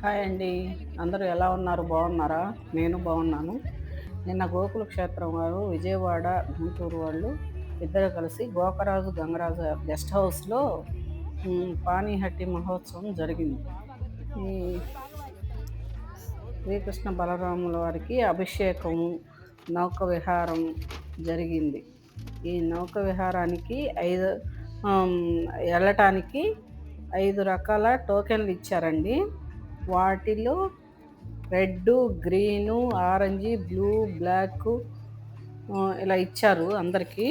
Hi అండి. అందరూ ఎలా ఉన్నారు? బాగున్నారా? నేను బాగున్నాను. నిన్న గోకుల క్షేత్రం వారు విజయవాడ, గుంటూరు వాళ్ళు ఇద్దరు కలిసి గోకరాజు, గంగరాజు గెస్ట్ హౌస్‌లో పానీహట్టి మహోత్సవం జరిగింది. ఈ శ్రీకృష్ణ బలరాముల వారికి అభిషేకము, నౌక విహారం జరిగింది. ఈ నౌక విహారానికి ఆహ్, ఎళ్ళటానికి 5 రకాల టోకెన్లు ఇచ్చారండి. వాటిలో రెడ్డు, గ్రీను, ఆరెంజి, బ్లూ, బ్లాకు ఇలా ఇచ్చారు అందరికీ.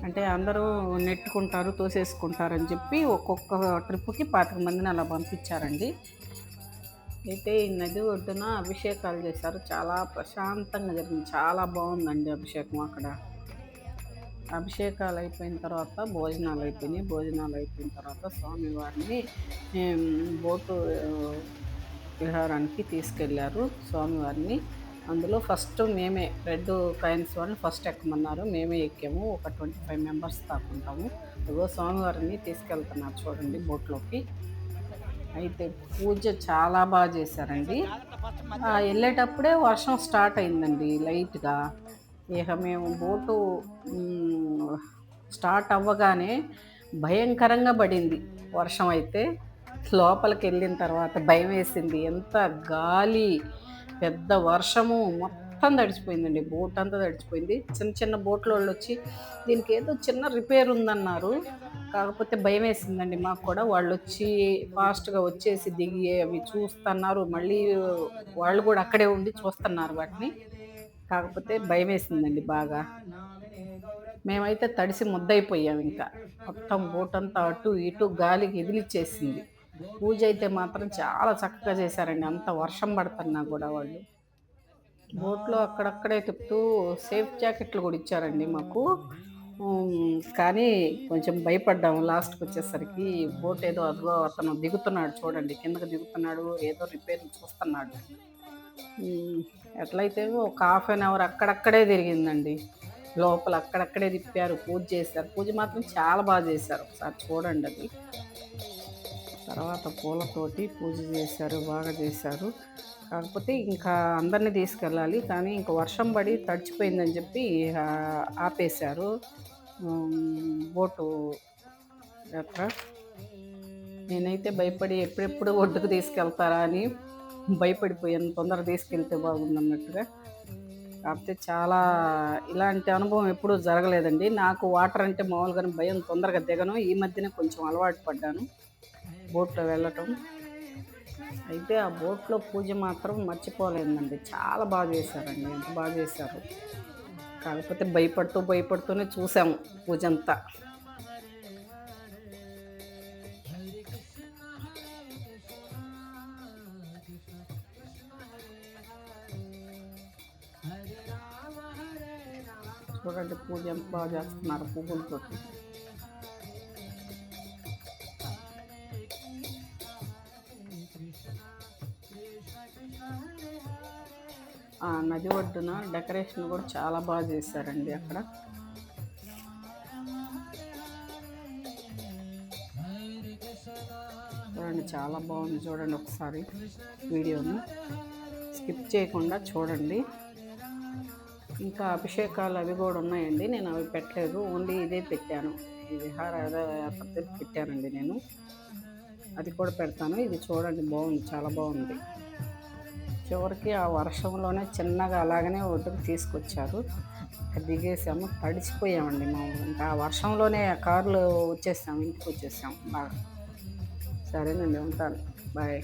అంటే అందరూ నెట్టుకుంటారు, తోసేసుకుంటారని చెప్పి ఒక్కొక్క ట్రిప్‌కి 25 మందిని అలా పంపించారండి. అయితే ఈ నది ఒడ్డున అభిషేకాలు చేశారు. చాలా ప్రశాంతంగా జరిగింది. చాలా బాగుందండి అభిషేకం అక్కడ. అభిషేకాలు అయిపోయిన తర్వాత భోజనాలు అయిపోయినాయి. భోజనాలు అయిపోయిన తర్వాత స్వామివారిని బోటు విహారానికి తీసుకెళ్లారు స్వామివారిని. అందులో ఫస్ట్ మేమే రెడ్ కాయిన్స్ వాళ్ళని ఫస్ట్ ఎక్కమన్నారు. మేమే ఎక్కాము. ఒక 25 మెంబర్స్ దాకా ఉంటాము. ఇదిగో స్వామివారిని తీసుకెళ్తున్నారు చూడండి బోట్లోకి. అయితే పూజ చాలా బాగా చేశారండి. వెళ్ళేటప్పుడే వర్షం స్టార్ట్ అయిందండి లైట్గా. ఇక మేము బోటు స్టార్ట్ అవ్వగానే భయంకరంగా పడింది వర్షం. అయితే లోపలికి వెళ్ళిన తర్వాత భయం వేసింది. ఎంత గాలి, పెద్ద వర్షము, మొత్తం తడిచిపోయిందండి. బోట్ అంతా తడిచిపోయింది. చిన్న చిన్న బోట్ల వాళ్ళు వచ్చి దీనికి ఏదో చిన్న రిపేర్ ఉందన్నారు. కాకపోతే భయం వేసిందండి మాకు కూడా. వాళ్ళు వచ్చి ఫాస్ట్గా వచ్చేసి దిగి అవి చూస్తున్నారు. మళ్ళీ వాళ్ళు కూడా అక్కడే ఉండి చూస్తున్నారు వాటిని. కాకపోతే భయం వేసిందండి బాగా. మేమైతే తడిసి ముద్దయిపోయాం ఇంకా. మొత్తం బోటంతా అటు ఇటు గాలికి ఎదిలిచ్చేసింది. పూజ అయితే మాత్రం చాలా చక్కగా చేశారండి. అంత వర్షం పడుతున్నా కూడా వాళ్ళు. బోట్‌లో అక్కడక్కడే తిప్పుతూ సేఫ్ జాకెట్లు కూడా ఇచ్చారండి మాకు. కానీ కొంచెం భయపడ్డాము లాస్ట్‌కొచ్చేసరికి. బోట్ ఏదో అదిగో అతను దిగుతున్నాడు చూడండి. కిందకి దిగుతున్నాడు. ఏదో రిపేర్‌లు చూస్తున్నాడు. ఎట్లయితే ఒక హాఫ్ అన్ అవర్ అక్కడక్కడే తిరిగిందండి. లోపల అక్కడక్కడే తిప్పారు. పూజ చేశారు. పూజ మాత్రం చాలా బాగా చేశారు. ఒకసారి చూడండి అది. తర్వాత పూలతోటి పూజ చేశారు. బాగా చేశారు. కాకపోతే ఇంకా అందరిని తీసుకెళ్ళాలి. కానీ ఇంక వర్షం పడి తడిచిపోయిందని చెప్పి ఆపేశారు బోటు యాత్ర. నేనైతే భయపడి ఎప్పుడెప్పుడు ఒడ్డుకు తీసుకెళ్తారా అని భయపడిపోయాను. తొందరగా తీసుకెళ్తే బాగుందన్నట్టుగా. కాకపోతే చాలా ఇలాంటి అనుభవం ఎప్పుడూ జరగలేదండి. నాకు వాటర్ అంటే మామూలుగానే భయం, తొందరగా దిగను. ఈ మధ్యనే కొంచెం అలవాటు పడ్డాను బోట్‌లో వెళ్ళటం. అయితే ఆ బోట్‌లో పూజ మాత్రం మర్చిపోలేనండి. చాలా బాగా చేశారండి. ఎంత బాగా చేశారు. కాకపోతే భయపడుతూనే చూసాము పూజంతా. చూడండి పూజ ఎంత బాగా చేస్తున్నారు పువ్వులతోటి. నది ఒడ్డున డెకరేషన్ కూడా చాలా బాగా చేశారండి అక్కడ. చూడండి చాలా బాగుంది. చూడండి ఒకసారి వీడియోని స్కిప్ చేయకుండా చూడండి. ఇంకా అభిషేకాలు అవి కూడా ఉన్నాయండి. నేను అవి పెట్టలేదు. ఓన్లీ ఇదే పెట్టాను. ఈ విహార పద్ధతి పెట్టానండి నేను. అది కూడా పెడతాను. ఇది చూడండి బాగుంది. చాలా బాగుంది. చివరికి ఆ వర్షంలోనే చిన్నగా అలాగనే ఒడ్డుకు తీసుకొచ్చారు. దిగేసాము. తడిసిపోయామండి మేము. ఇంకా ఆ వర్షంలోనే కార్లో వచ్చేసాము. ఇంటికి వచ్చేసాము బాగా. సరేనండి ఉంటాను. Bye.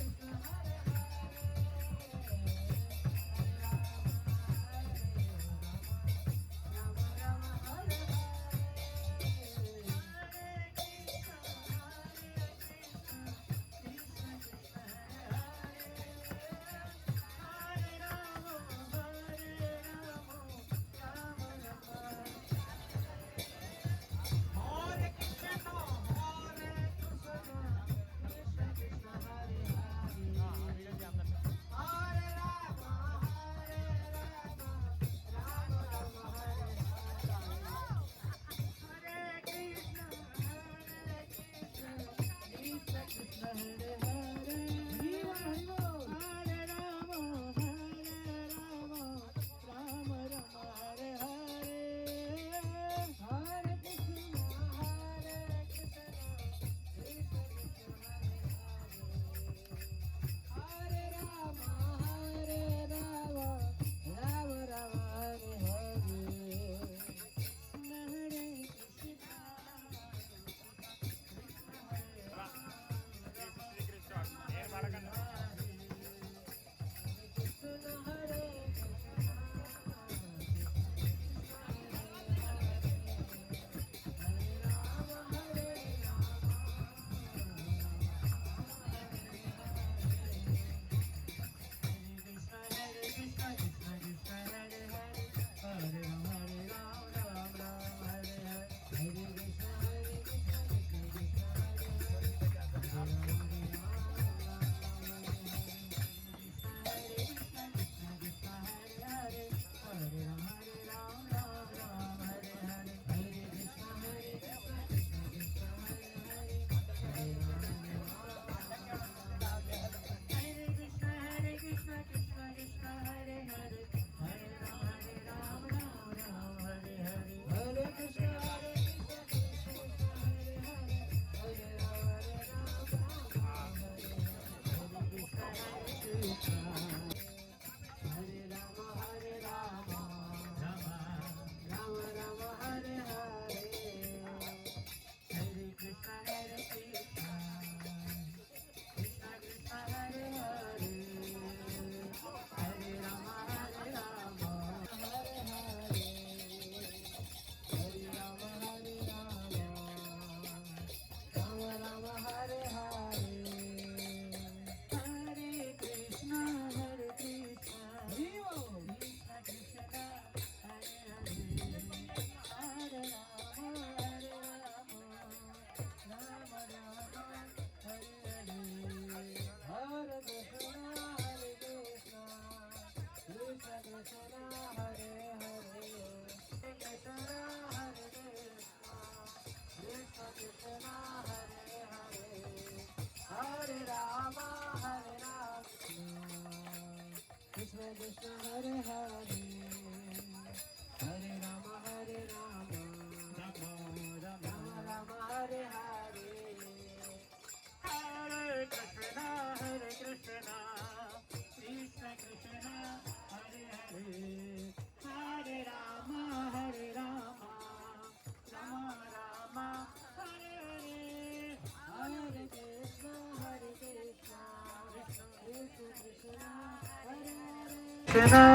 Krishna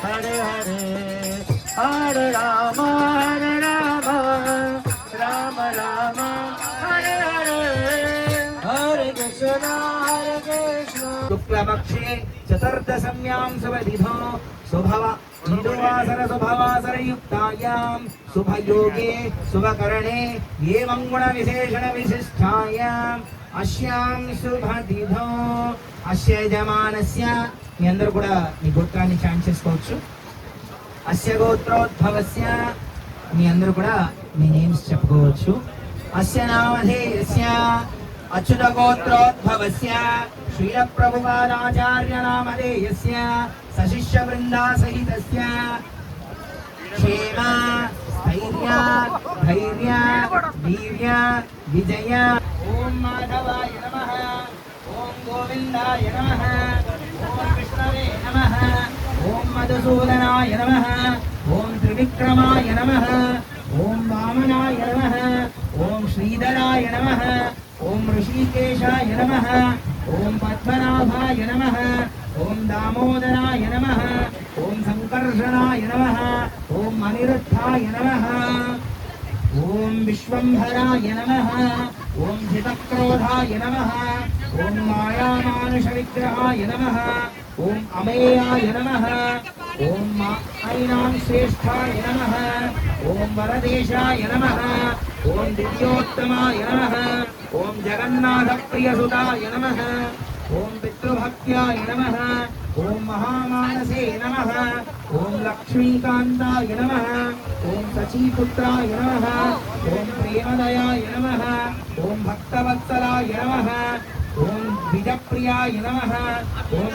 Hare Hare Hare Rama Rama Rama Hare Hare Hare Krishna शुक्लपक्षे चतुर्दशम्यां शुभतिथौ शुभवासरयुक्तायां शुभयोगे शुभकरणे एवं गुणविशेषणविशिष्टायाम् अस्यां शुभतिथौ अस्य यजमानस्य మీ అందరూ కూడా మీ గోత్రాన్ని చాంట్ చేసుకోవచ్చు. అస్య గోత్రోద్భవస్య మీ అందరూ కూడా మీ నేమ్స్ చెప్పుకోవచ్చు. అస్య నామధేయస్య అచ్యుత గోత్రోద్భవస్య శ్రీల ప్రభుపాదాచార్య నామధేయస్య సశిష్య బృందా సహితస్య క్షేమ స్థైర్య ధైర్య వీర్య విజయ. ఓం మాధవాయ నమః, ఓం గోవిందాయ నమః, ఓం విష్ణవే నమః, ఓం మధుసూదనాయ నమః, ఓం త్రివిక్రమాయ నమః, ఓం వామనాయ నమః, ఓం శ్రీధరాయ నమః, ఓం ఋషికేశాయ నమః, ఓం పద్మనాభాయ నమః, ఓం దామోదరాయ నమః, ఓం సంకర్షణాయ నమః, ఓం అనిరుద్ధాయ నమః, ఓం విశ్వంభరాయ నమః, ఓం జితక్రోధాయ నమః, ఓం మాయామానుష విగ్రహాయ నమః, ఓం అమేయాయ నమః, ఓం మాయనాం శ్రేష్ఠాయ నమః, ఓం వరదేశాయ నమః, ఓం దివ్యోత్తమాయ నమః, ఓం జగన్నాథ ప్రియసుతాయ నమః, ఓం పితృభక్త్యాయ నమః, ఓం మహామానసే నమః, ఓం లక్ష్మీకాంతాయ నమః, ఓం సచీపుత్రాయ నమః, ఓం ప్రేమదయాయ నమః, ఓం భక్తవత్సలాయ నమః, ఓం ద్విజప్రియాయ నమః, ఓం